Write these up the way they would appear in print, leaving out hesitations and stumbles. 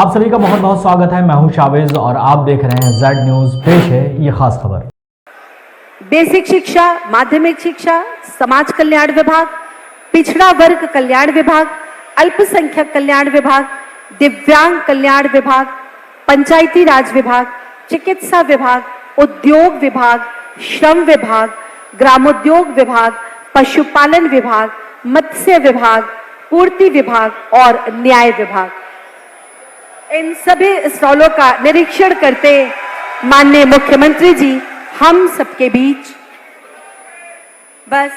आप सभी का बहुत बहुत स्वागत है। मैं हूं शावेज और आप देख रहे हैं जेड न्यूज। पेश है ये खास खबर। बेसिक शिक्षा, माध्यमिक शिक्षा, समाज कल्याण विभाग, पिछड़ा वर्ग कल्याण विभाग, अल्पसंख्यक कल्याण विभाग, दिव्यांग कल्याण विभाग, पंचायती राज विभाग, चिकित्सा विभाग, उद्योग विभाग, श्रम विभाग, ग्रामोद्योग विभाग, पशुपालन विभाग, मत्स्य विभाग, पूर्ति विभाग और न्याय विभाग, इन सभी स्टॉलों का निरीक्षण करते माननीय मुख्यमंत्री जी हम सबके बीच बस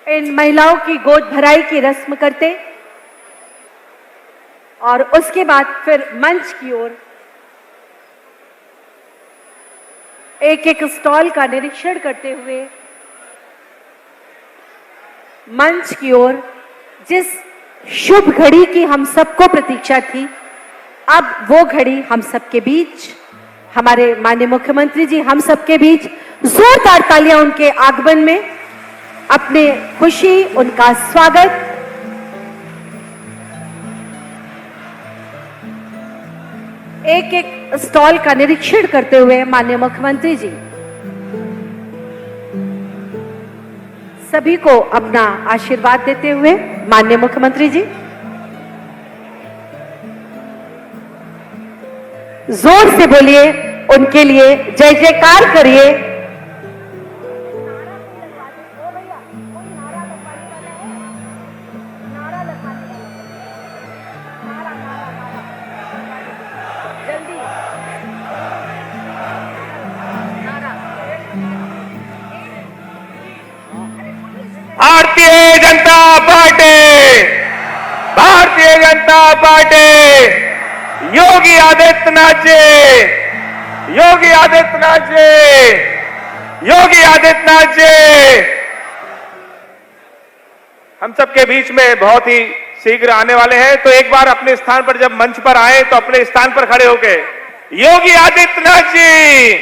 इन महिलाओं की गोद भराई की रस्म करते और उसके बाद फिर मंच की ओर एक एक स्टॉल का निरीक्षण करते हुए मंच की ओर जिस शुभ घड़ी की हम सबको प्रतीक्षा थी, अब वो घड़ी हम सबके बीच, हमारे माननीय मुख्यमंत्री जी हम सबके बीच, जोरदार तालियां उनके आगमन में, अपने खुशी, उनका स्वागत। एक एक स्टॉल का निरीक्षण करते हुए माननीय मुख्यमंत्री जी सभी को अपना आशीर्वाद देते हुए, माननीय मुख्यमंत्री जी जोर से बोलिए, उनके लिए जय जयकार करिए। भारतीय जनता पार्टी, भारतीय जनता पार्टी, योगी आदित्यनाथ जी, योगी आदित्यनाथ जी, योगी आदित्यनाथ जी हम सबके बीच में बहुत ही शीघ्र आने वाले हैं। तो एक बार अपने स्थान पर जब मंच पर आए तो अपने स्थान पर खड़े होके योगी आदित्यनाथ जी,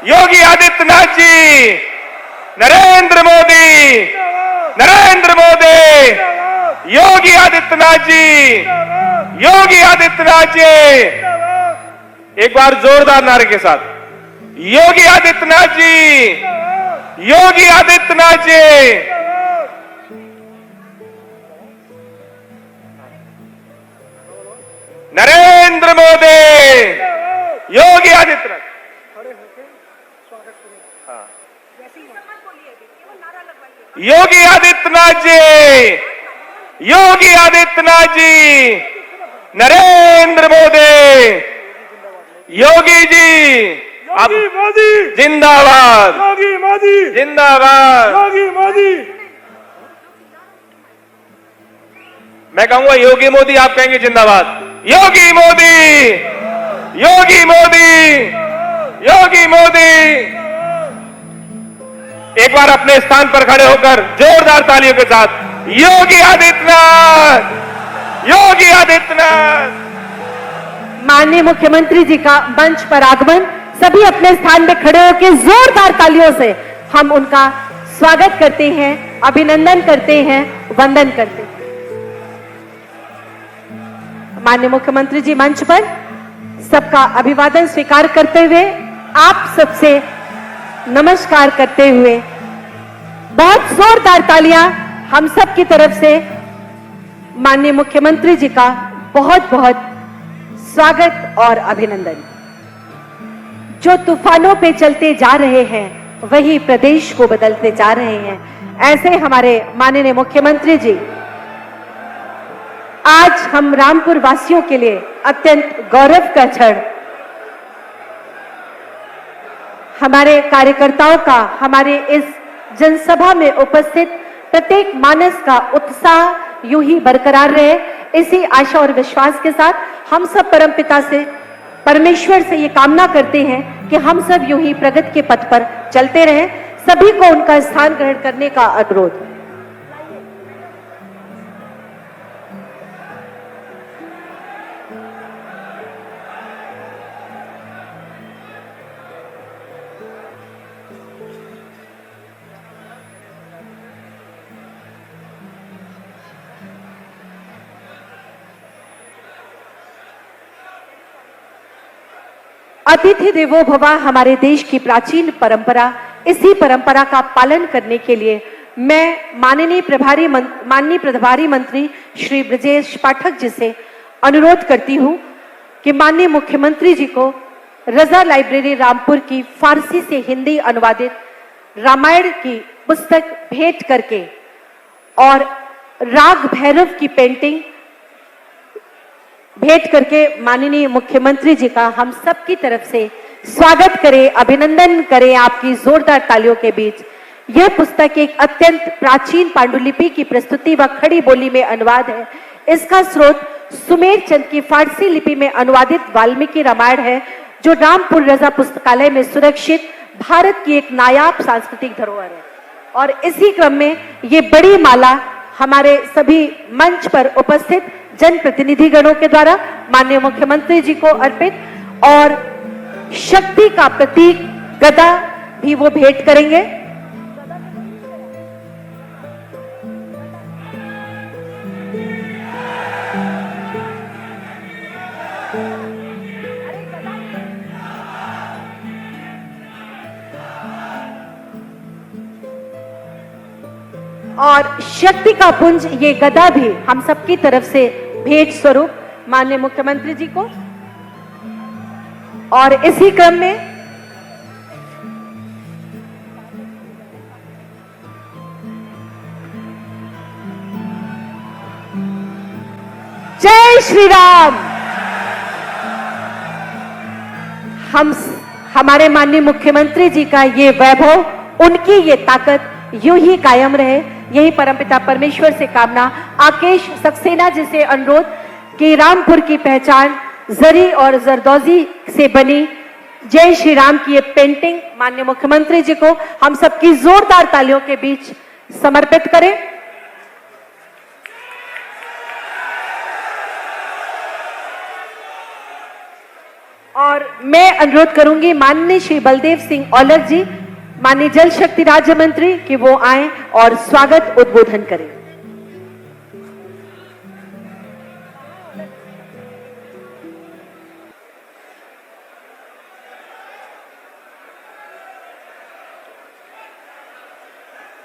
योगी आदित्यनाथ जी, नरेंद्र मोदी, नरेंद्र मोदी, योगी आदित्यनाथ जी, योगी आदित्यनाथ जी, एक बार जोरदार नारे के साथ, योगी आदित्यनाथ जी, योगी आदित्यनाथ जी, नरेंद्र मोदी, योगी आदित्यनाथ। योगी आदित्यनाथ जी, योगी आदित्यनाथ जी, नरेंद्र मोदी, योगी जी, योगी मोदी जिंदाबाद, योगी मोदी जिंदाबाद। योगी मोदी। मैं कहूंगा योगी मोदी, आप कहेंगे जिंदाबाद। योगी मोदी, योगी मोदी, योगी मोदी। एक बार अपने स्थान पर खड़े होकर जोरदार तालियों के साथ योगी आदित्यनाथ, योगी आदित्यनाथ। माननीय मुख्यमंत्री जी का मंच पर आगमन, सभी अपने स्थान में खड़े होकर जोरदार तालियों से हम उनका स्वागत करते हैं, अभिनंदन करते हैं, वंदन करते हैं। माननीय मुख्यमंत्री जी मंच पर सबका अभिवादन स्वीकार करते हुए, आप सबसे नमस्कार करते हुए बहुत जोरदार तालियां हम सब की तरफ से माननीय मुख्यमंत्री जी का बहुत बहुत स्वागत और अभिनंदन। जो तूफानों पे चलते जा रहे हैं वही प्रदेश को बदलते जा रहे हैं, ऐसे हमारे माननीय मुख्यमंत्री जी आज हम रामपुर वासियों के लिए अत्यंत गौरव का क्षण, हमारे कार्यकर्ताओं का, हमारे इस जनसभा में उपस्थित प्रत्येक मानस का उत्साह यूं ही बरकरार रहे, इसी आशा और विश्वास के साथ हम सब परमपिता से, परमेश्वर से ये कामना करते हैं कि हम सब यूं ही प्रगति के पथ पर चलते रहें। सभी को उनका स्थान ग्रहण करने का अनुरोध। अतिथि देवो भव हमारे देश की प्राचीन परंपरा, इसी परंपरा का पालन करने के लिए मैं माननीय प्रभारी मंत्री श्री ब्रजेश पाठक जी से अनुरोध करती हूं कि माननीय मुख्यमंत्री जी को रजा लाइब्रेरी रामपुर की फारसी से हिंदी अनुवादित रामायण की पुस्तक भेंट करके और राग भैरव की पेंटिंग भेंट करके माननीय मुख्यमंत्री जी का हम सब की तरफ से स्वागत करें, अभिनंदन करें आपकी जोरदार तालियों के बीच। यह पुस्तक एक अत्यंत प्राचीन पांडुलिपि की प्रस्तुति व खड़ी बोली में अनुवाद है। इसका स्रोत सुमेर चंद की फारसी लिपि में अनुवादित वाल्मीकि रामायण है, जो रामपुर रजा पुस्तकालय में सुरक्षित भारत की एक नायाब सांस्कृतिक धरोहर है। और इसी क्रम में ये बड़ी माला हमारे सभी मंच पर उपस्थित जनप्रतिनिधिगणों के द्वारा माननीय मुख्यमंत्री जी को अर्पित, और शक्ति का प्रतीक गदा भी वो भेंट करेंगे। और शक्ति का पुंज ये गदा भी हम सबकी तरफ से भेंट स्वरूप माननीय मुख्यमंत्री जी को। और इसी क्रम में जय श्री राम। हमारे माननीय मुख्यमंत्री जी का ये वैभव, उनकी ये ताकत यूं ही कायम रहे, यही परमपिता परमेश्वर से कामना। आकेश सक्सेना जी से अनुरोध कि रामपुर की पहचान जरी और जरदोजी से बनी जय श्री राम की ये पेंटिंग माननीय मुख्यमंत्री जी को हम सबकी जोरदार तालियों के बीच समर्पित करें। और मैं अनुरोध करूंगी माननीय श्री बलदेव सिंह औलख जी, माननीय जल शक्ति राज्य मंत्री, कि वो आए और स्वागत उद्बोधन करें।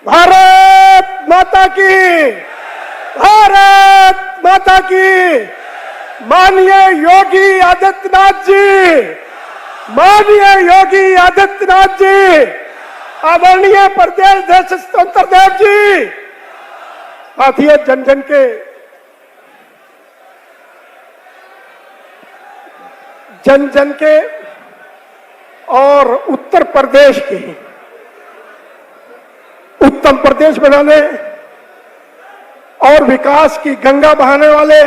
भारत माता की, भारत माता की। माननीय योगी आदित्यनाथ जी, माननीय योगी आदित्यनाथ जी, आदरणीय प्रदेश देश स्वतंत्र देव जी, साथियों, जन जन के और उत्तर प्रदेश के उत्तम प्रदेश बनाने और विकास की गंगा बहाने वाले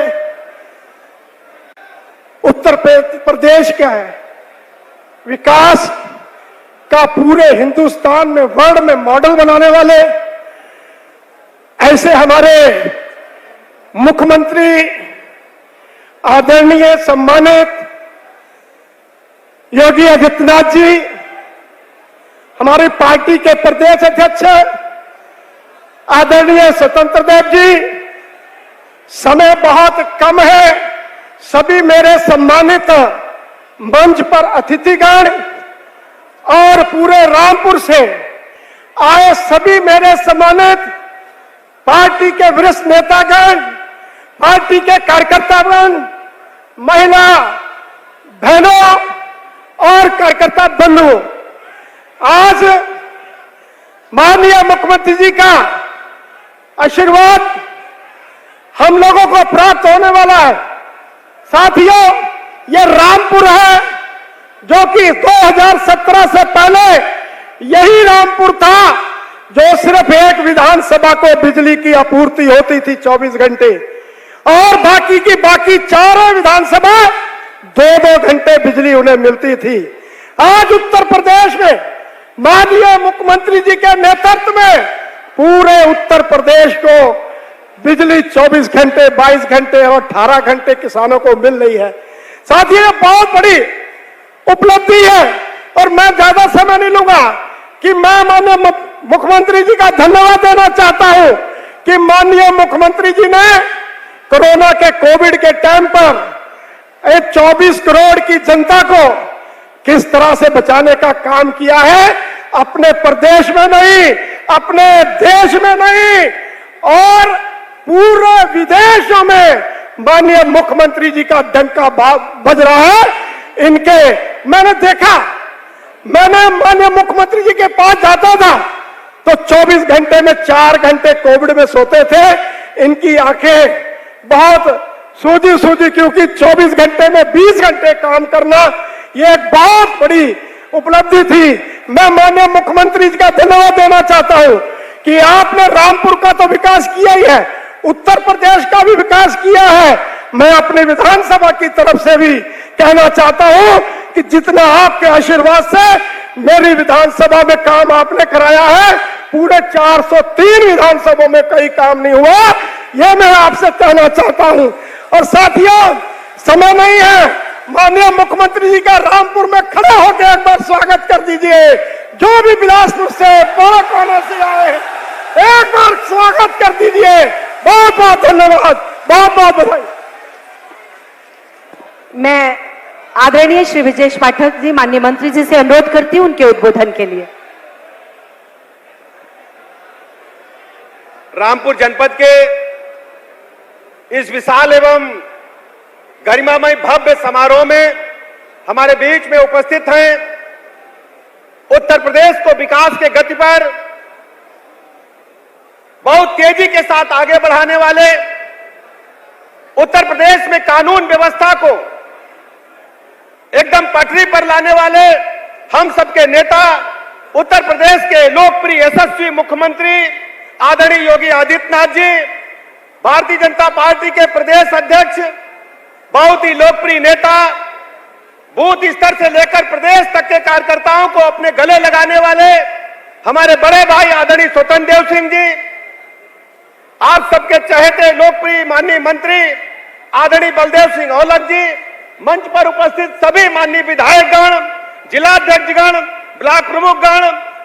उत्तर प्रदेश का है, विकास का पूरे हिंदुस्तान में वर्ल्ड में मॉडल बनाने वाले ऐसे हमारे मुख्यमंत्री आदरणीय सम्मानित योगी आदित्यनाथ जी, हमारी पार्टी के प्रदेश अध्यक्ष आदरणीय स्वतंत्र देव जी, समय बहुत कम है, सभी मेरे सम्मानित मंच पर अतिथिगण और पूरे रामपुर से आए सभी मेरे सम्मानित पार्टी के वरिष्ठ नेतागण, पार्टी के कार्यकर्तागण, महिला बहनों और कार्यकर्ता बंधु, आज माननीय मुख्यमंत्री जी का आशीर्वाद हम लोगों को प्राप्त होने वाला है। साथियों, ये रामपुर है जो कि 2017 से पहले यही रामपुर था जो सिर्फ एक विधानसभा को बिजली की आपूर्ति होती थी 24 घंटे, और बाकी की बाकी चारों विधानसभा 2-2 घंटे बिजली उन्हें मिलती थी। आज उत्तर प्रदेश में माननीय मुख्यमंत्री जी के नेतृत्व में पूरे उत्तर प्रदेश को बिजली 24 घंटे, 22 घंटे और 18 घंटे किसानों को मिल रही है। साथियों, ये बहुत बड़ी उपलब्धि है और मैं ज्यादा समय नहीं लूंगा कि मैं माननीय मुख्यमंत्री जी का धन्यवाद देना चाहता हूं कि माननीय मुख्यमंत्री जी ने कोरोना के कोविड के टाइम पर 24 करोड़ की जनता को किस तरह से बचाने का काम किया है, अपने प्रदेश में नहीं, अपने देश में नहीं और पूरे विदेशों में माननीय मुख्यमंत्री जी का डंका बज रहा है। इनके मैंने देखा, मैंने माननीय मुख्यमंत्री जी के पास जाता था तो 24 घंटे में 4 घंटे कोविड में सोते थे। इनकी आंखें बहुत सूजी क्योंकि 24 घंटे में 20 घंटे काम करना ये एक बहुत बड़ी उपलब्धि थी। मैं माननीय मुख्यमंत्री जी का धन्यवाद देना चाहता हूं कि आपने रामपुर का तो विकास किया ही है, उत्तर प्रदेश का भी विकास किया है। मैं अपनी विधानसभा की तरफ से भी कहना चाहता हूं कि जितना आपके आशीर्वाद से मेरी विधानसभा में काम आपने कराया है, पूरे 403 विधानसभा में कई काम नहीं हुआ, यह मैं आपसे कहना चाहता हूं। और साथियों, समय नहीं है, माननीय मुख्यमंत्री जी का रामपुर में खड़े होकर एक बार स्वागत कर दीजिए। जो भी बिलासपुर से कोने से आए एक बार स्वागत कर दीजिए। बहुत बहुत धन्यवाद, बहुत बहुत बधाई। मैं आदरणीय श्री विजय पाठक जी, माननीय मंत्री जी से अनुरोध करती हूं उनके उद्बोधन के लिए। रामपुर जनपद के इस विशाल एवं गरिमामय भव्य समारोह में हमारे बीच में उपस्थित हैं उत्तर प्रदेश को विकास के गति पर बहुत तेजी के साथ आगे बढ़ाने वाले, उत्तर प्रदेश में कानून व्यवस्था को एकदम पटरी पर लाने वाले हम सबके नेता, उत्तर प्रदेश के लोकप्रिय यशस्वी मुख्यमंत्री आदरणीय योगी आदित्यनाथ जी, भारतीय जनता पार्टी के प्रदेश अध्यक्ष, बहुत ही लोकप्रिय नेता, बूथ स्तर से लेकर प्रदेश तक के कार्यकर्ताओं को अपने गले लगाने वाले हमारे बड़े भाई आदरणीय स्वतंत्र देव सिंह जी, आप सबके चहेते लोकप्रिय माननीय मंत्री आदरणीय बलदेव सिंह औलख जी, मंच पर उपस्थित सभी माननीय विधायकगण, जिलाध्यक्षगण, ब्लॉक प्रमुखगण,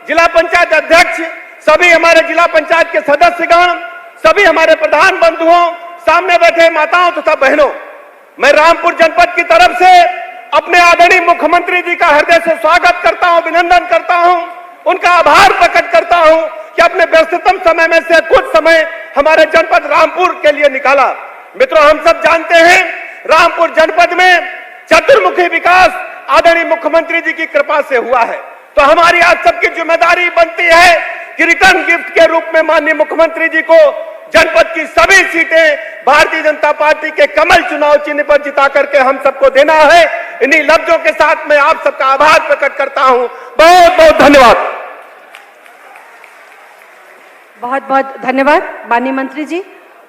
जिला पंचायत अध्यक्ष, सभी हमारे जिला पंचायत के सदस्यगण, सभी हमारे प्रधान बंधुओं, सामने बैठे माताओं तथा बहनों, मैं रामपुर जनपद की तरफ से अपने आदरणीय मुख्यमंत्री जी का हृदय से स्वागत करता हूं, अभिनंदन करता हूं, उनका आभार प्रकट करता हूं कि अपने व्यस्ततम समय में से कुछ समय हमारे जनपद रामपुर के लिए निकाला। मित्रों, हम सब जानते हैं रामपुर जनपद में चतुर्मुखी विकास आदरणीय मुख्यमंत्री जी की कृपा से हुआ है। तो हमारी आज सबकी जिम्मेदारी बनती है कि रिटर्न गिफ्ट के रूप में माननीय मुख्यमंत्री जी को जनपद की सभी सीटें भारतीय जनता पार्टी के कमल चुनाव चिन्ह पर जिता करके हम सबको देना है। इन्हीं लफ्जों के साथ मैं आप सबका आभार प्रकट करता हूं। बहुत बहुत धन्यवाद। बहुत बहुत धन्यवाद माननीय मंत्री जी।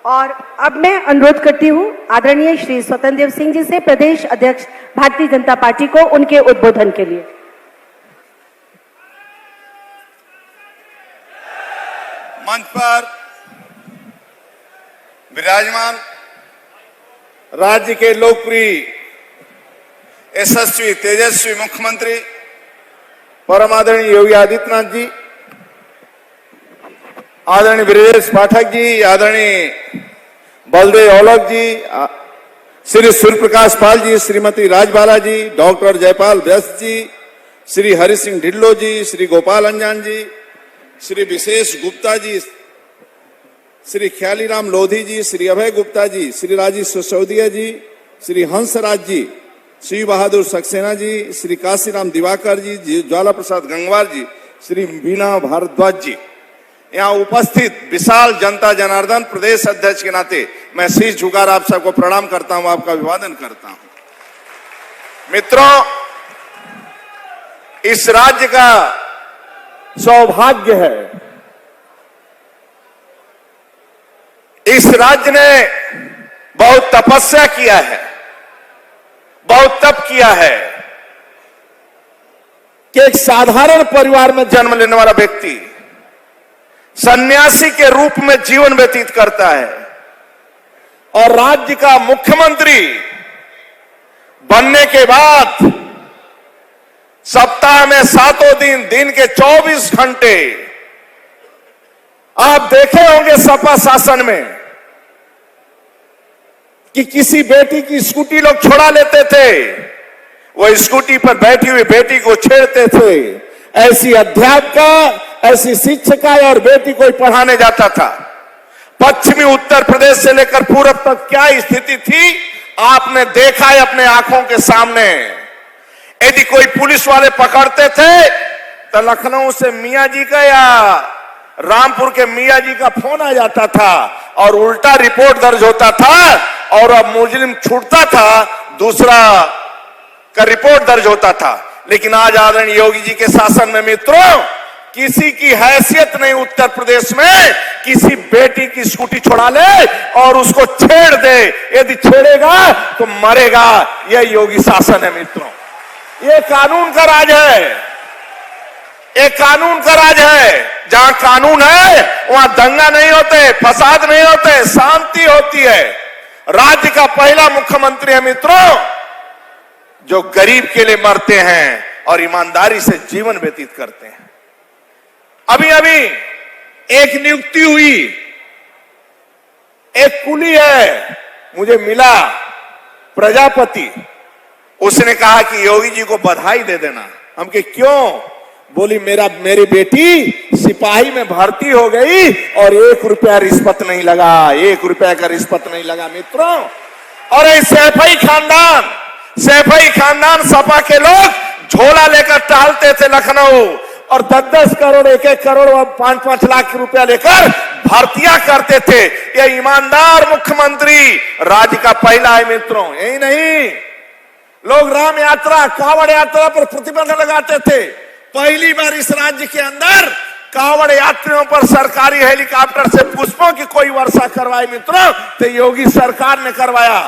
और अब मैं अनुरोध करती हूं आदरणीय श्री स्वतंत्र देव सिंह जी से, प्रदेश अध्यक्ष भारतीय जनता पार्टी को, उनके उद्बोधन के लिए। मंच पर विराजमान राज्य के लोकप्रिय यशस्वी तेजस्वी मुख्यमंत्री परम आदरणीय योगी आदित्यनाथ जी, आदरणीय ब्रजेश पाठक जी, आदरणीय बलदेव औलख जी, श्री सूर्य प्रकाश पाल जी, श्रीमती राजबाला जी, डॉक्टर जयपाल व्यस्त जी, श्री हरि सिंह ढिल्लो जी, श्री गोपाल अंजान जी, श्री विशेष गुप्ता जी, श्री ख्यालीराम लोधी जी, श्री अभय गुप्ता जी, श्री राजीव सिसोदिया जी, श्री हंसराज जी, श्री बहादुर सक्सेना जी, श्री काशीराम दिवाकर जी, ज्वाला प्रसाद गंगवार जी, श्री बीना भारद्वाज जी, यहाँ उपस्थित विशाल जनता जनार्दन, प्रदेश अध्यक्ष के नाते मैं शीश झुकार आप सबको प्रणाम करता हूं, आपका अभिवादन करता हूं। मित्रों, इस राज्य का सौभाग्य है, इस राज्य ने बहुत तपस्या किया है, बहुत तप किया है कि एक साधारण परिवार में जन्म लेने वाला व्यक्ति सन्यासी के रूप में जीवन व्यतीत करता है और राज्य का मुख्यमंत्री बनने के बाद सप्ताह में 7 दिन, दिन के 24 घंटे आप देखे होंगे सपा शासन में कि किसी बेटी की स्कूटी लोग छुड़ा लेते थे, वो स्कूटी पर बैठी हुई बेटी को छेड़ते थे। ऐसी अध्यापका, ऐसी शिक्षिका और बेटी को पढ़ाने जाता था। पश्चिमी उत्तर प्रदेश से लेकर पूरब तक क्या स्थिति थी आपने देखा है अपने आंखों के सामने। यदि कोई पुलिस वाले पकड़ते थे तो लखनऊ से मियां जी का या रामपुर के मियां जी का फोन आ जाता था और उल्टा रिपोर्ट दर्ज होता था और अब मुजरिम छूटता था, दूसरा का रिपोर्ट दर्ज होता था। लेकिन आज आदरणीय योगी जी के शासन में मित्रों किसी की हैसियत नहीं उत्तर प्रदेश में किसी बेटी की स्कूटी छुड़ा ले और उसको छेड़ दे, यदि छेड़ेगा तो मरेगा। यह योगी शासन है मित्रों। ये कानून का राज है, ये कानून का राज है। जहां कानून है वहां दंगा नहीं होते, फसाद नहीं होते, शांति होती है। राज्य का पहला मुख्यमंत्री है मित्रों जो गरीब के लिए मरते हैं और ईमानदारी से जीवन व्यतीत करते हैं। अभी अभी एक नियुक्ति हुई, एक कुली है मुझे मिला प्रजापति, उसने कहा कि योगी जी को बधाई दे देना। हम के क्यों? बोली मेरी बेटी सिपाही में भर्ती हो गई और 1 रुपया रिश्वत नहीं लगा, 1 रुपया का रिश्वत नहीं लगा मित्रों। और सैफई खानदान सपा के लोग झोला लेकर टहलते थे लखनऊ और 10-10 करोड़ 1-1 करोड़ और 5-5 लाख रुपया लेकर भर्तियां करते थे। ये ईमानदार मुख्यमंत्री राज्य का पहला है मित्रों। यही नहीं, लोग राम यात्रा कावड़ यात्रा पर प्रतिबंध लगाते थे। पहली बार इस राज्य के अंदर कावड़ यात्रियों पर सरकारी हेलीकॉप्टर से पुष्पों की कोई वर्षा करवाई मित्रों तो योगी सरकार ने करवाया।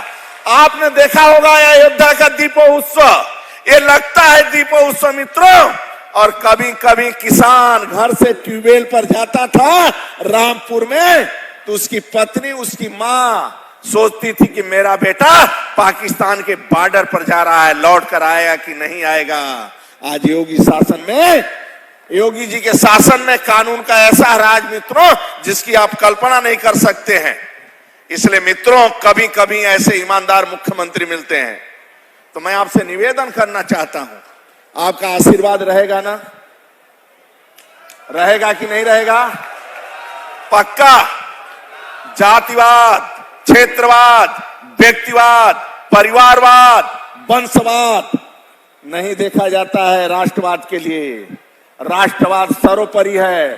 आपने देखा होगा अयोध्या का दीपोत्सव, ये लगता है दीपोत्सव मित्रों। और कभी कभी किसान घर से ट्यूबवेल पर जाता था रामपुर में तो उसकी पत्नी उसकी मां सोचती थी कि मेरा बेटा पाकिस्तान के बॉर्डर पर जा रहा है, लौट कर आएगा कि नहीं आएगा। आज योगी शासन में, योगी जी के शासन में कानून का ऐसा राज मित्रों जिसकी आप कल्पना नहीं कर सकते हैं। इसलिए मित्रों कभी कभी ऐसे ईमानदार मुख्यमंत्री मिलते हैं तो मैं आपसे निवेदन करना चाहता हूं, आपका आशीर्वाद रहेगा ना? रहेगा कि नहीं रहेगा? पक्का जातिवाद, क्षेत्रवाद, व्यक्तिवाद, परिवारवाद, वंशवाद नहीं देखा जाता है राष्ट्रवाद के लिए। राष्ट्रवाद सर्वोपरि है।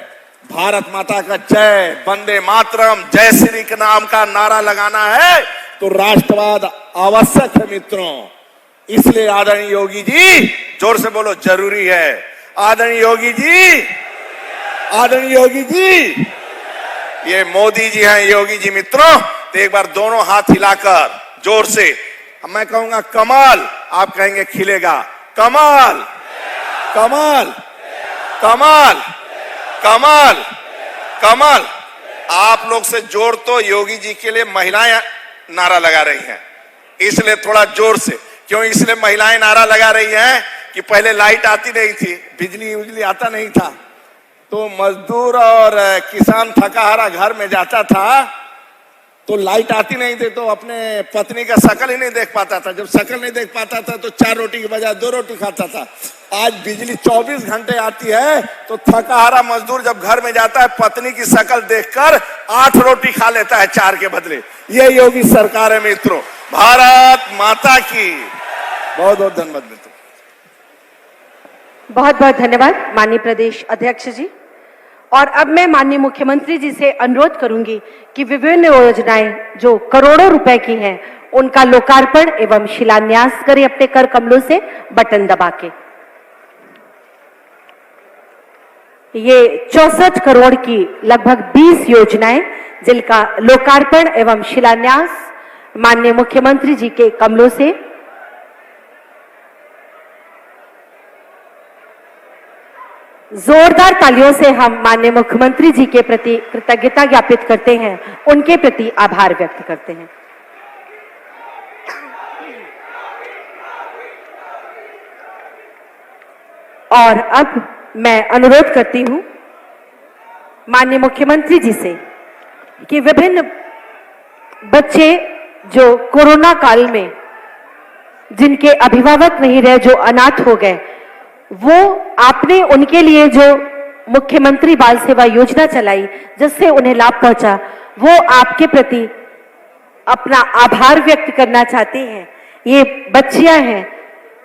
भारत माता का जय, वंदे मातरम, जय श्री के नाम का नारा लगाना है तो राष्ट्रवाद आवश्यक है मित्रों। इसलिए आदरणीय योगी जी, जोर से बोलो, जरूरी है। आदरणीय योगी जी, आदरणीय योगी जी, ये मोदी जी हैं योगी जी मित्रों। तो एक बार दोनों हाथ हिलाकर जोर से मैं कहूंगा कमाल, आप कहेंगे खिलेगा। कमाल, कमाल, कमाल, कमाल, कमाल। आप लोग से जोर तो योगी जी के लिए महिलाएं नारा लगा रही हैं, इसलिए थोड़ा जोर से। क्यों इसलिए महिलाएं नारा लगा रही हैं कि पहले लाइट आती नहीं थी, बिजली आता नहीं था, तो मजदूर और किसान थका हारा घर में जाता था तो लाइट आती नहीं थी तो अपने पत्नी का शकल ही नहीं देख पाता था। जब शकल नहीं देख पाता था तो 4 रोटी की बजाय 2 रोटी खाता था। आज बिजली 24 घंटे आती है तो थका हारा मजदूर जब घर में जाता है पत्नी की शकल देखकर 8 रोटी खा लेता है 4 के बदले। ये योगी सरकार है मित्रों। भारत माता की बहुत बहुत धन्यवाद मित्रों। बहुत बहुत धन्यवाद माननीय प्रदेश अध्यक्ष जी। और अब मैं माननीय मुख्यमंत्री जी से अनुरोध करूंगी कि विभिन्न योजनाएं जो करोड़ों रुपए की हैं उनका लोकार्पण एवं शिलान्यास करें अपने कर कमलों से बटन दबा के। ये 64 करोड़ की लगभग 20 योजनाएं जिनका लोकार्पण एवं शिलान्यास माननीय मुख्यमंत्री जी के कमलों से। जोरदार तालियों से हम माननीय मुख्यमंत्री जी के प्रति कृतज्ञता ज्ञापित करते हैं, उनके प्रति आभार व्यक्त करते हैं। और अब मैं अनुरोध करती हूं माननीय मुख्यमंत्री जी से कि विभिन्न बच्चे जो कोरोना काल में जिनके अभिभावक नहीं रहे, जो अनाथ हो गए, वो आपने उनके लिए जो मुख्यमंत्री बाल सेवा योजना चलाई, जिससे उन्हें लाभ पहुंचा, वो आपके प्रति अपना आभार व्यक्त करना चाहते हैं। ये बच्चियां हैं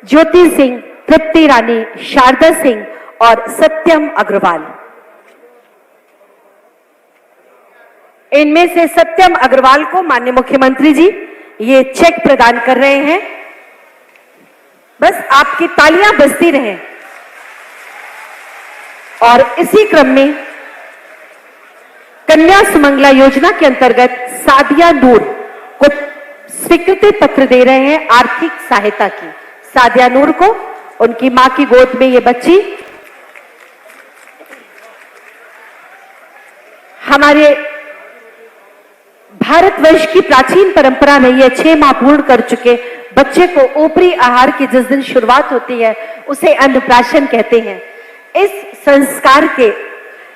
ज्योति सिंह, तृप्ति रानी, शारदा सिंह और सत्यम अग्रवाल। इनमें से सत्यम अग्रवाल को माननीय मुख्यमंत्री जी ये चेक प्रदान कर रहे हैं। बस आपकी तालियां बजती रहें। और इसी क्रम में कन्या सुमंगला योजना के अंतर्गत सादिया नूर को स्वीकृति पत्र दे रहे हैं आर्थिक सहायता की। सादिया नूर को उनकी मां की गोद में ये बच्ची हमारे भारतवर्ष की प्राचीन परंपरा रही है, 6 माह पूर्ण कर चुके बच्चे को ऊपरी आहार की जिस दिन शुरुआत होती है उसे अन्नप्राशन कहते हैं। इस संस्कार के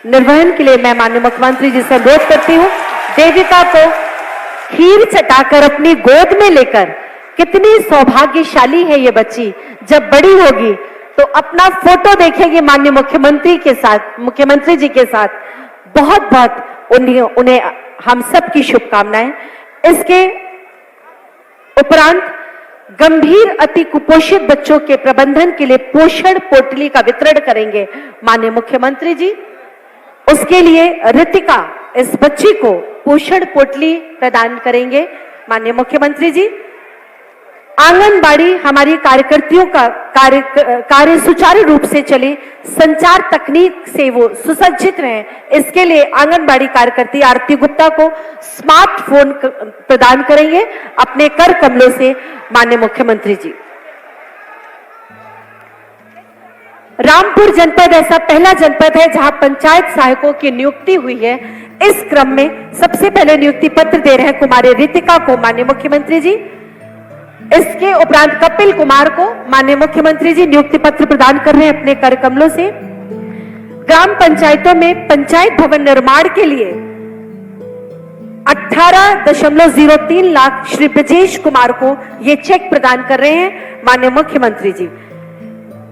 निर्वहन के लिए मैं माननीय मुख्यमंत्री जी से अनुरोध करती हूं, देविका को खीर चटाकर अपनी गोद में लेकर, कितनी सौभाग्यशाली है ये बच्ची, जब बड़ी होगी तो अपना फोटो देखेगी माननीय मुख्यमंत्री के साथ, मुख्यमंत्री जी के साथ। बहुत बहुत उन्हें हम सब की शुभकामनाएं। इसके उपरांत गंभीर अति कुपोषित बच्चों के प्रबंधन के लिए पोषण पोटली का वितरण करेंगे माननीय मुख्यमंत्री जी। उसके लिए रितिका इस बच्ची को पोषण पोटली प्रदान करेंगे माननीय मुख्यमंत्री जी। आंगनबाड़ी हमारी कार्यकर्तियों का कार्य सुचारू रूप से चले, संचार तकनीक से वो सुसज्जित रहे, इसके लिए आंगनबाड़ी कार्यकर्ती आरती गुप्ता को स्मार्टफोन प्रदान करेंगे अपने कर कमलों से माननीय मुख्यमंत्री जी। रामपुर जनपद ऐसा पहला जनपद है जहां पंचायत सहायकों की नियुक्ति हुई है। इस क्रम में सबसे पहले नियुक्ति पत्र दे रहे हैं कुमारी रितिका को माननीय मुख्यमंत्री जी। इसके उपरांत कपिल कुमार को माननीय मुख्यमंत्री जी नियुक्ति पत्र प्रदान कर रहे हैं अपने कर कमलों से। ग्राम पंचायतों में पंचायत भवन निर्माण के लिए 18.03 लाख श्री ब्रजेश कुमार को ये चेक प्रदान कर रहे हैं माननीय मुख्यमंत्री जी।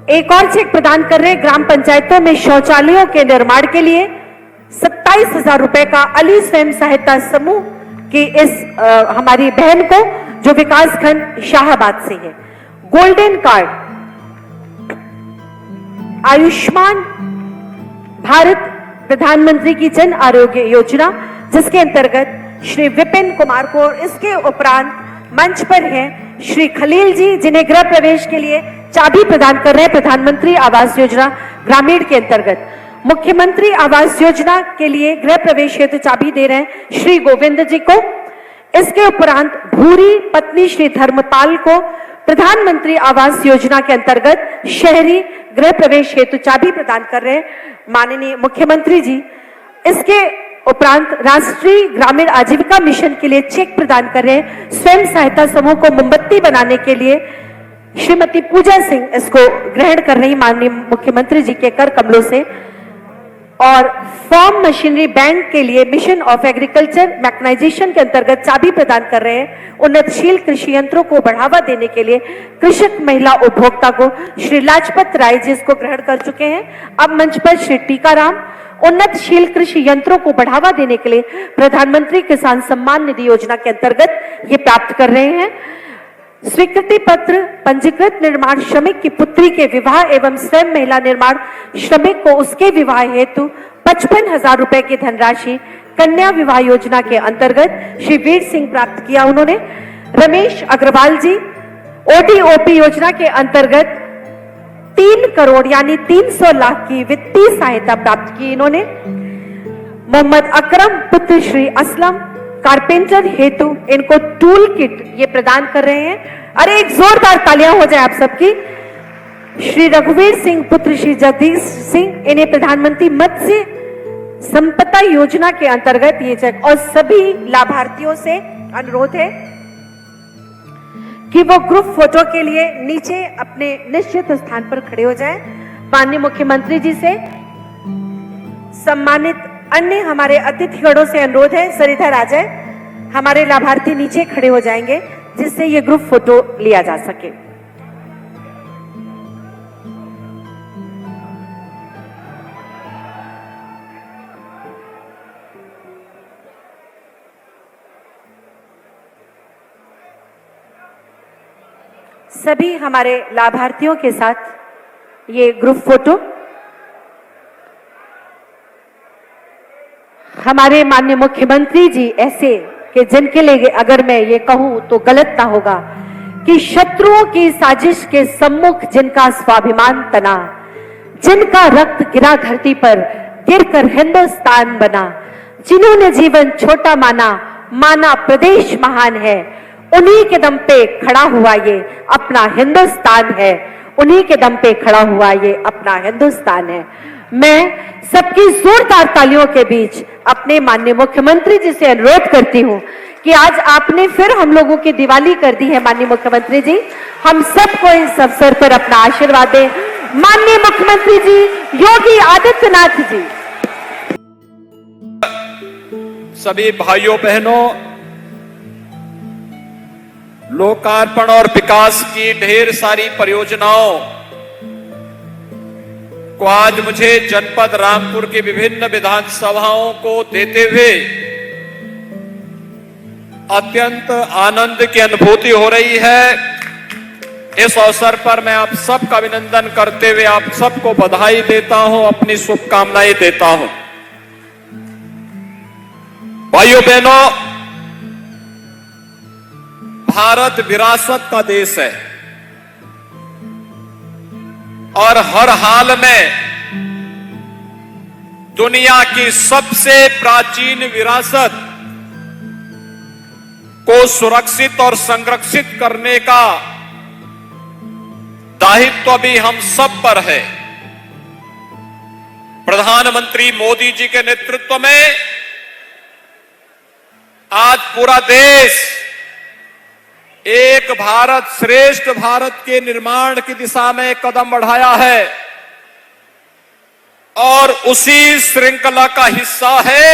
एक और चेक प्रदान कर रहे हैं ग्राम पंचायतों में शौचालयों के निर्माण के लिए 27,000 रुपए का अली स्वयं सहायता समूह की इस हमारी बहन को, जो विकास खंड शाहाबाद से है। गोल्डन कार्ड आयुष्मान भारत प्रधानमंत्री की जन आरोग्य योजना, जिसके अंतर्गत श्री विपिन कुमार को, और इसके उपरांत मंच पर हैं श्री खलील जी, जिन्हें गृह प्रवेश के लिए चाबी प्रदान कर रहे हैं प्रधानमंत्री आवास योजना ग्रामीण के अंतर्गत। मुख्यमंत्री आवास योजना के लिए गृह प्रवेश हेतु चाबी दे रहे हैं श्री गोविंद जी को। इसके उपरांत भूरी पत्नी श्री धर्मपाल को प्रधानमंत्री आवास योजना के अंतर्गत शहरी गृह प्रवेश हेतु चाबी प्रदान कर रहे हैं माननीय मुख्यमंत्री जी। इसके उपरांत राष्ट्रीय ग्रामीण आजीविका मिशन के लिए चेक प्रदान कर रहे हैं स्वयं सहायता समूह को मोमबत्ती बनाने के लिए श्रीमती पूजा सिंह इसको ग्रहण कर रही माननीय मुख्यमंत्री जी के कर कमलों से। और फार्म मशीनरी बैंक के लिए मिशन ऑफ एग्रीकल्चर मैकेनाइजेशन के अंतर्गत चाबी प्रदान कर रहे हैं उन्नतशील कृषि यंत्रों को बढ़ावा देने के लिए कृषक महिला उपभोक्ता को श्री लाजपत राय जी इसको ग्रहण कर चुके हैं। अब मंच पर श्री टीकाराम उन्नतशील कृषि यंत्रों को बढ़ावा देने के लिए प्रधानमंत्री किसान सम्मान निधि योजना के अंतर्गत ये प्राप्त कर रहे हैं। स्वीकृति पत्र पंजीकृत निर्माण श्रमिक की पुत्री के विवाह एवं स्वयं महिला निर्माण श्रमिक को उसके विवाह हेतु 55,000 रुपए की धनराशि कन्या विवाह योजना के अंतर्गत श्री वीर सिंह प्राप्त किया उन्होंने। रमेश अग्रवाल जी ओडीओपी योजना के अंतर्गत 3 करोड़ यानी 300 लाख की वित्तीय सहायता प्राप्त की इन्होंने। मोहम्मद अकरम पुत्र श्री असलम कारपेंटर हेतु इनको टूल किट ये प्रदान कर रहे हैं। अरे एक जोरदार तालियां हो जाए आप सबकी। श्री रघुवीर सिंह पुत्र श्री जगदीश सिंह, इन्हें प्रधानमंत्री मत्स्य संपदा योजना के अंतर्गत ये चेक। और सभी लाभार्थियों से अनुरोध है कि वो ग्रुप फोटो के लिए नीचे अपने निश्चित स्थान पर खड़े हो जाएं। माननीय मुख्यमंत्री जी से सम्मानित अन्य हमारे अतिथिगणों से अनुरोध है सर इधर आ जाए, हमारे लाभार्थी नीचे खड़े हो जाएंगे जिससे ये ग्रुप फोटो लिया जा सके। सभी हमारे लाभार्थियों के साथ ये ग्रुप फोटो। हमारे माननीय मुख्यमंत्री जी ऐसे कि जिनके लिए अगर मैं ये कहूं तो गलत ना होगा कि शत्रुओं की साजिश के सम्मुख जिनका स्वाभिमान तना, जिनका रक्त गिरा धरती पर गिरकर हिंदुस्तान बना, जिन्होंने जीवन छोटा माना प्रदेश महान है, उन्हीं के दम पे खड़ा हुआ ये अपना हिंदुस्तान है, उन्हीं के दम पे खड़ा हुआ ये अपना हिंदुस्तान है। मैं सबकी जोरदार तालियों के बीच अपने माननीय मुख्यमंत्री जी से अनुरोध करती हूं कि आज आपने फिर हम लोगों की दिवाली कर दी है। माननीय मुख्यमंत्री जी, हम सबको इस अवसर पर अपना आशीर्वाद दें। माननीय मुख्यमंत्री जी योगी आदित्यनाथ जी। सभी भाइयों बहनों, लोकार्पण और विकास की ढेर सारी परियोजनाओं को आज मुझे जनपद रामपुर की विभिन्न विधानसभाओं को देते हुए अत्यंत आनंद की अनुभूति हो रही है। इस अवसर पर मैं आप सबका अभिनंदन करते हुए आप सबको बधाई देता हूं, अपनी शुभकामनाएं देता हूं। भाइयों बहनों, भारत विरासत का देश है और हर हाल में दुनिया की सबसे प्राचीन विरासत को सुरक्षित और संरक्षित करने का दायित्व भी हम सब पर है। प्रधानमंत्री मोदी जी के नेतृत्व में आज पूरा देश एक भारत श्रेष्ठ भारत के निर्माण की दिशा में कदम बढ़ाया है और उसी श्रृंखला का हिस्सा है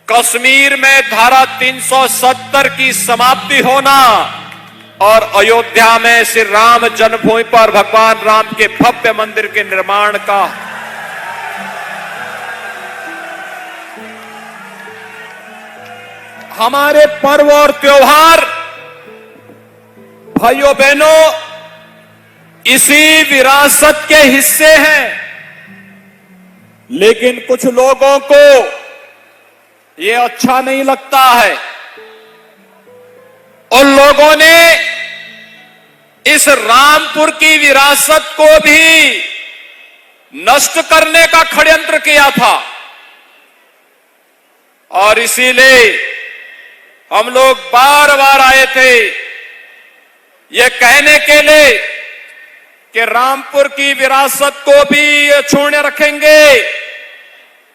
कश्मीर में धारा 370 की समाप्ति होना और अयोध्या में श्री राम जन्मभूमि पर भगवान राम के भव्य मंदिर के निर्माण का। हमारे पर्व और त्योहार भाइयों बहनों इसी विरासत के हिस्से हैं, लेकिन कुछ लोगों को ये अच्छा नहीं लगता है। उन लोगों ने इस रामपुर की विरासत को भी नष्ट करने का षड्यंत्र किया था और इसीलिए हम लोग बार बार आए थे ये कहने के लिए कि रामपुर की विरासत को भी अक्षुण्ण रखेंगे,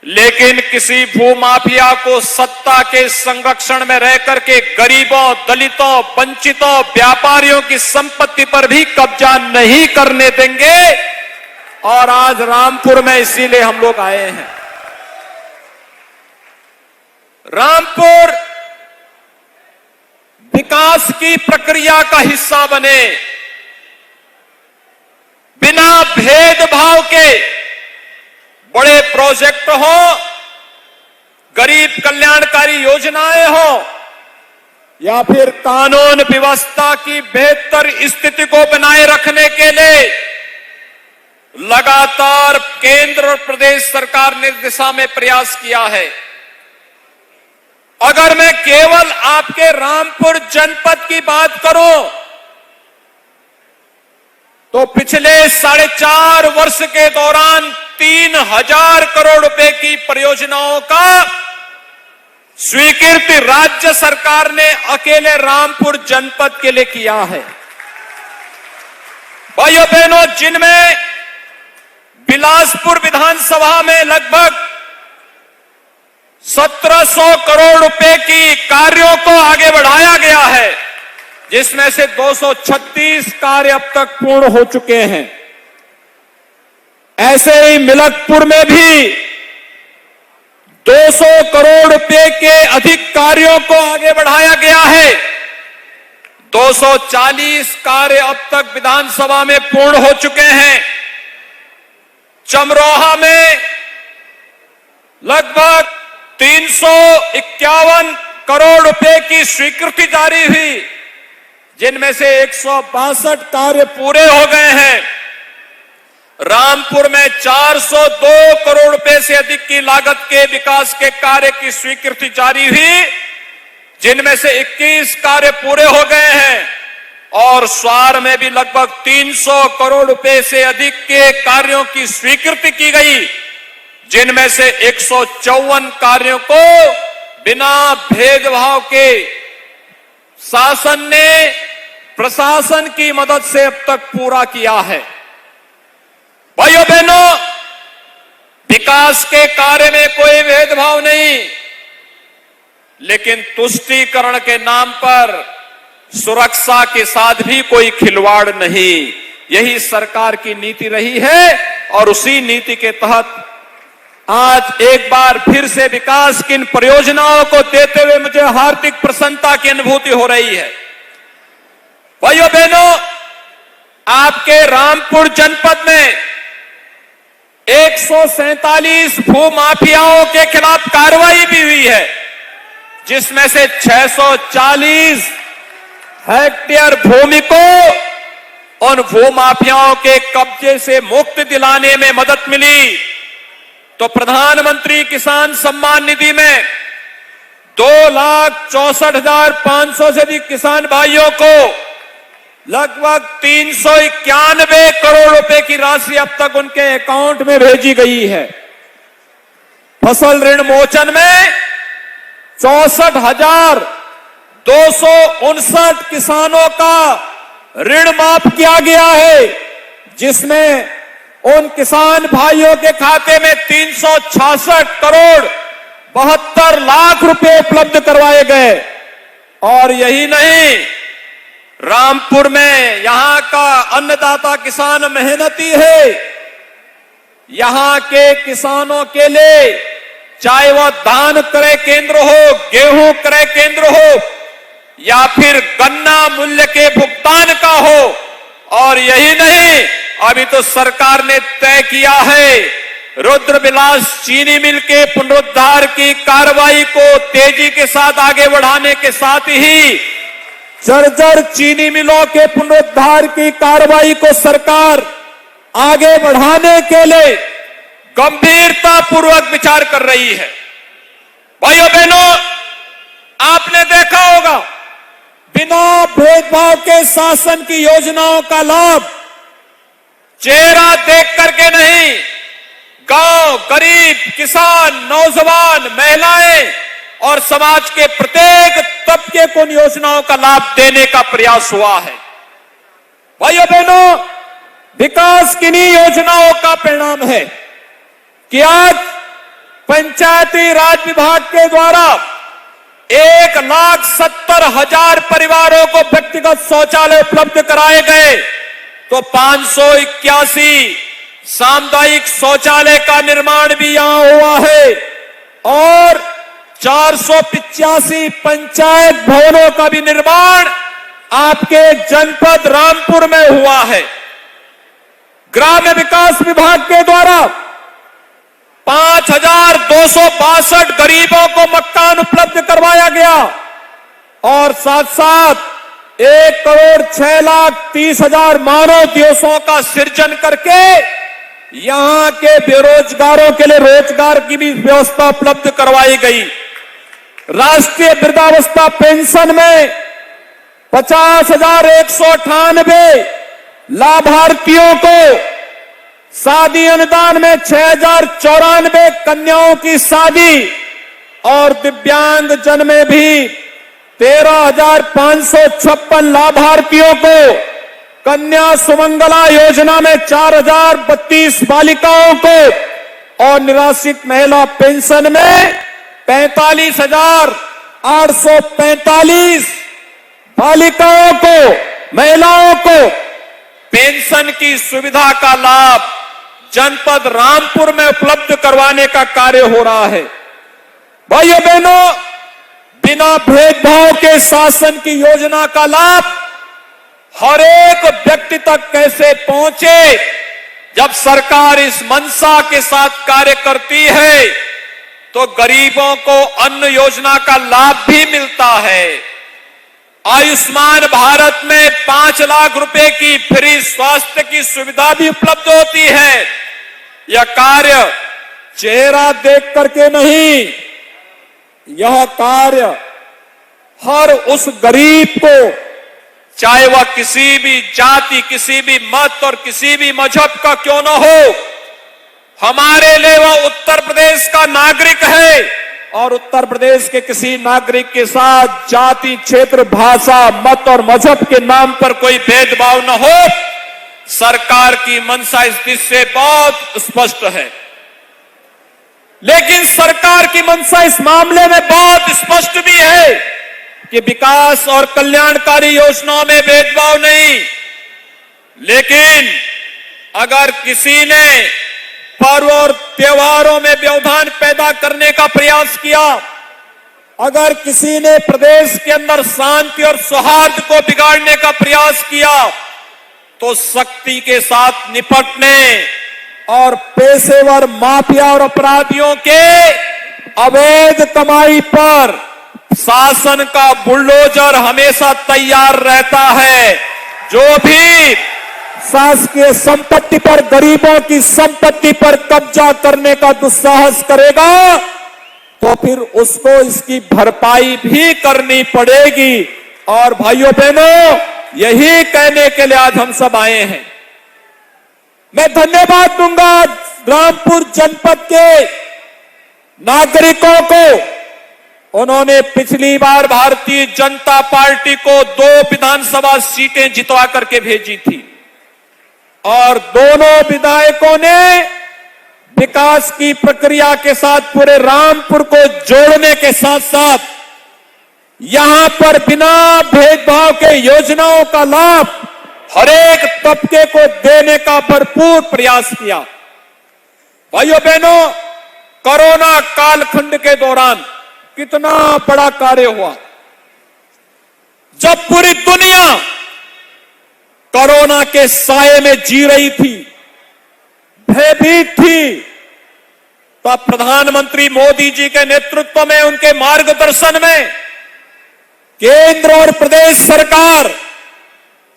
लेकिन किसी भूमाफिया को सत्ता के संरक्षण में रह करके गरीबों, दलितों, वंचितों, व्यापारियों की संपत्ति पर भी कब्जा नहीं करने देंगे। और आज रामपुर में इसीलिए हम लोग आए हैं। रामपुर विकास की प्रक्रिया का हिस्सा बने, बिना भेदभाव के बड़े प्रोजेक्ट हो, गरीब कल्याणकारी योजनाएं हो या फिर कानून व्यवस्था की बेहतर स्थिति को बनाए रखने के लिए लगातार केंद्र और प्रदेश सरकार ने दिशा में प्रयास किया है। अगर मैं केवल आपके रामपुर जनपद की बात करूं तो पिछले 4.5 वर्ष के दौरान 3000 करोड़ रुपए की परियोजनाओं का स्वीकृति राज्य सरकार ने अकेले रामपुर जनपद के लिए किया है। भाइयों बहनों, जिनमें बिलासपुर विधानसभा में लगभग 1700 करोड़ रुपए की कार्यों को आगे बढ़ाया गया है, जिसमें से 236 कार्य अब तक पूर्ण हो चुके हैं। ऐसे ही मिलकपुर में भी 200 करोड़ रुपए के अधिक कार्यों को आगे बढ़ाया गया है। 240 कार्य अब तक विधानसभा में पूर्ण हो चुके हैं। चमरोहा में लगभग 351 करोड़ रुपए की स्वीकृति जारी हुई, जिनमें से 162 कार्य पूरे हो गए हैं। रामपुर में 402 करोड़ रुपए से अधिक की लागत के विकास के कार्य की स्वीकृति जारी हुई, जिनमें से 21 कार्य पूरे हो गए हैं। और स्वार में भी लगभग 300 करोड़ रुपए से अधिक के कार्यों की स्वीकृति की गई, जिनमें से 154 कार्यों को बिना भेदभाव के शासन ने प्रशासन की मदद से अब तक पूरा किया है। भाइयों बहनों, विकास के कार्य में कोई भेदभाव नहीं, लेकिन तुष्टीकरण के नाम पर सुरक्षा के साथ भी कोई खिलवाड़ नहीं। यही सरकार की नीति रही है और उसी नीति के तहत आज एक बार फिर से विकास की इन परियोजनाओं को देते हुए मुझे हार्दिक प्रसन्नता की अनुभूति हो रही है। भाइयों बहनों, आपके रामपुर जनपद में 147 भूमाफियाओं के खिलाफ कार्रवाई भी हुई है, जिसमें से 640 हेक्टेयर भूमि को उन भूमाफियाओं के कब्जे से मुक्त दिलाने में मदद मिली। तो प्रधानमंत्री किसान सम्मान निधि में 2,64,500 से अधिक किसान भाइयों को लगभग 391 करोड़ रुपए की राशि अब तक उनके अकाउंट में भेजी गई है। फसल ऋण मोचन में 64,259 किसानों का ऋण माफ किया गया है, जिसमें उन किसान भाइयों के खाते में 366 करोड़ 72 लाख रुपए उपलब्ध करवाए गए। और यही नहीं, रामपुर में यहां का अन्नदाता किसान मेहनती है। यहां के किसानों के लिए चाहे वह धान क्रय केंद्र हो, गेहूं क्रय केंद्र हो या फिर गन्ना मूल्य के भुगतान का हो, और यही नहीं, अभी तो सरकार ने तय किया है रुद्रविलास चीनी मिल के पुनरुद्धार की कार्रवाई को तेजी के साथ आगे बढ़ाने के साथ ही जर्जर चीनी मिलों के पुनरुद्धार की कार्रवाई को सरकार आगे बढ़ाने के लिए गंभीरता पूर्वक विचार कर रही है। भाइयों बहनों, आपने देखा होगा बिना भेदभाव के शासन की योजनाओं का लाभ चेहरा देख करके नहीं, गांव, गरीब, किसान, नौजवान, महिलाएं और समाज के प्रत्येक तबके को इन योजनाओं का लाभ देने का प्रयास हुआ है। भाइयों बहनों, विकास किन्हीं योजनाओं का परिणाम है कि आज पंचायती राज विभाग के द्वारा 1,70,000 परिवारों को व्यक्तिगत शौचालय उपलब्ध कराए गए, तो 581 सामुदायिक शौचालय का निर्माण भी यहां हुआ है और 485 पंचायत भवनों का भी निर्माण आपके जनपद रामपुर में हुआ है। ग्राम्य विकास विभाग के द्वारा 5,262 गरीबों को मकान उपलब्ध करवाया गया और साथ साथ 1,06,30,000 मानव दिवसों का सृजन करके यहां के बेरोजगारों के लिए रोजगार की भी व्यवस्था उपलब्ध करवाई गई। राष्ट्रीय वृद्धावस्था पेंशन में 50,198 लाभार्थियों को, शादी अनुदान में 6,094 कन्याओं की शादी और दिव्यांग जन में भी 13,556 लाभार्थियों को, कन्या सुमंगला योजना में 4,032 बालिकाओं को और निराश्रित महिला पेंशन में 45,845 बालिकाओं को, महिलाओं को पेंशन की सुविधा का लाभ जनपद रामपुर में उपलब्ध करवाने का कार्य हो रहा है। भाइयों बहनों, बिना भेदभाव के शासन की योजना का लाभ हर एक व्यक्ति तक कैसे पहुंचे, जब सरकार इस मंशा के साथ कार्य करती है तो गरीबों को अन्न योजना का लाभ भी मिलता है आयुष्मान भारत में 5 लाख रुपए की फ्री स्वास्थ्य की सुविधा भी उपलब्ध होती है। यह कार्य चेहरा देख करके नहीं, यह कार्य हर उस गरीब को, चाहे वह किसी भी जाति, किसी भी मत और किसी भी मजहब का क्यों न हो, हमारे लिए वह उत्तर प्रदेश का नागरिक है और उत्तर प्रदेश के किसी नागरिक के साथ जाति, क्षेत्र, भाषा, मत और मजहब के नाम पर कोई भेदभाव न हो। सरकार की मंशा इस दिशा से बहुत स्पष्ट है, लेकिन सरकार की मंशा इस मामले में बहुत स्पष्ट भी है कि विकास और कल्याणकारी योजनाओं में भेदभाव नहीं। लेकिन अगर किसी ने पर्व और त्योहारों में व्यवधान पैदा करने का प्रयास किया, अगर किसी ने प्रदेश के अंदर शांति और सौहार्द को बिगाड़ने का प्रयास किया, तो सख्ती के साथ निपटने और पेशेवर माफिया और अपराधियों के अवैध कमाई पर शासन का बुलडोजर हमेशा तैयार रहता है। जो भी शासकीय संपत्ति पर, गरीबों की संपत्ति पर कब्जा करने का दुस्साहस करेगा, तो फिर उसको इसकी भरपाई भी करनी पड़ेगी। और भाइयों बहनों, यही कहने के लिए आज हम सब आए हैं। मैं धन्यवाद दूंगा रामपुर जनपद के नागरिकों को। उन्होंने पिछली बार भारतीय जनता पार्टी को 2 विधानसभा सीटें जितवा करके भेजी थी और दोनों विधायकों ने विकास की प्रक्रिया के साथ पूरे रामपुर को जोड़ने के साथ साथ यहां पर बिना भेदभाव के योजनाओं का लाभ हर एक तबके को देने का भरपूर प्रयास किया। भाइयों बहनों, कोरोना कालखंड के दौरान कितना बड़ा कार्य हुआ। जब पूरी दुनिया कोरोना के साए में जी रही थी, भयभीत थी, तब प्रधानमंत्री मोदी जी के नेतृत्व में, उनके मार्गदर्शन में केंद्र और प्रदेश सरकार,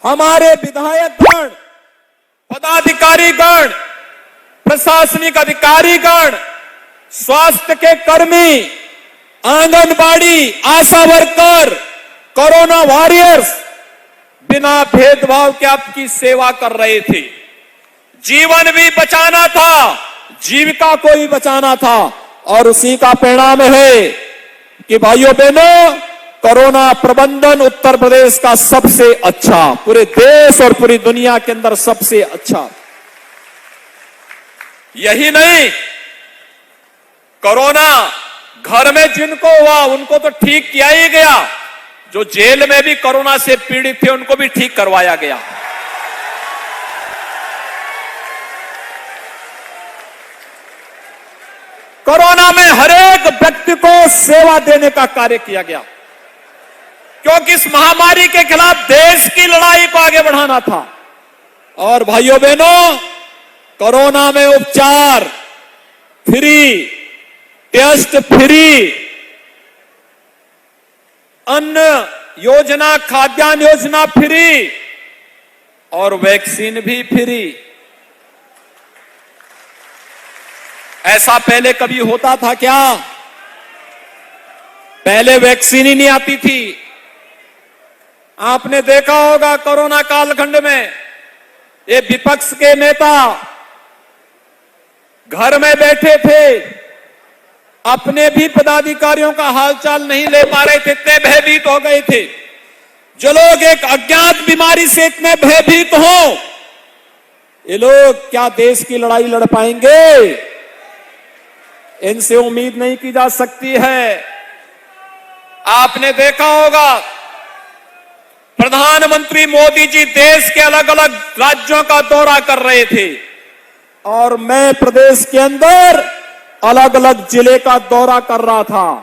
हमारे विधायकगण, पदाधिकारीगण, प्रशासनिक अधिकारीगण, स्वास्थ्य के कर्मी, आंगनबाड़ी, आशा वर्कर, कोरोना वॉरियर्स बिना भेदभाव के आपकी सेवा कर रहे थे। जीवन भी बचाना था, जीविका को भी बचाना था और उसी का परिणाम है कि भाइयों बहनों, कोरोना प्रबंधन उत्तर प्रदेश का सबसे अच्छा, पूरे देश और पूरी दुनिया के अंदर सबसे अच्छा। यही नहीं, कोरोना घर में जिनको हुआ उनको तो ठीक किया ही गया, जो जेल में भी कोरोना से पीड़ित थे उनको भी ठीक करवाया गया। कोरोना में हर एक व्यक्ति को सेवा देने का कार्य किया गया, क्योंकि इस महामारी के खिलाफ देश की लड़ाई को आगे बढ़ाना था। और भाइयों बहनों, कोरोना में उपचार फ्री, टेस्ट फ्री, अन्न योजना, खाद्यान्न योजना फ्री और वैक्सीन भी फ्री। ऐसा पहले कभी होता था क्या? पहले वैक्सीन ही नहीं आती थी। आपने देखा होगा कोरोना कालखंड में ये विपक्ष के नेता घर में बैठे थे, अपने भी पदाधिकारियों का हालचाल नहीं ले पा रहे थे, इतने भयभीत हो गए थे। जो लोग एक अज्ञात बीमारी से इतने भयभीत हो, ये लोग क्या देश की लड़ाई लड़ पाएंगे? इनसे उम्मीद नहीं की जा सकती है। आपने देखा होगा प्रधानमंत्री मोदी जी देश के अलग अलग राज्यों का दौरा कर रहे थे और मैं प्रदेश के अंदर अलग अलग जिले का दौरा कर रहा था।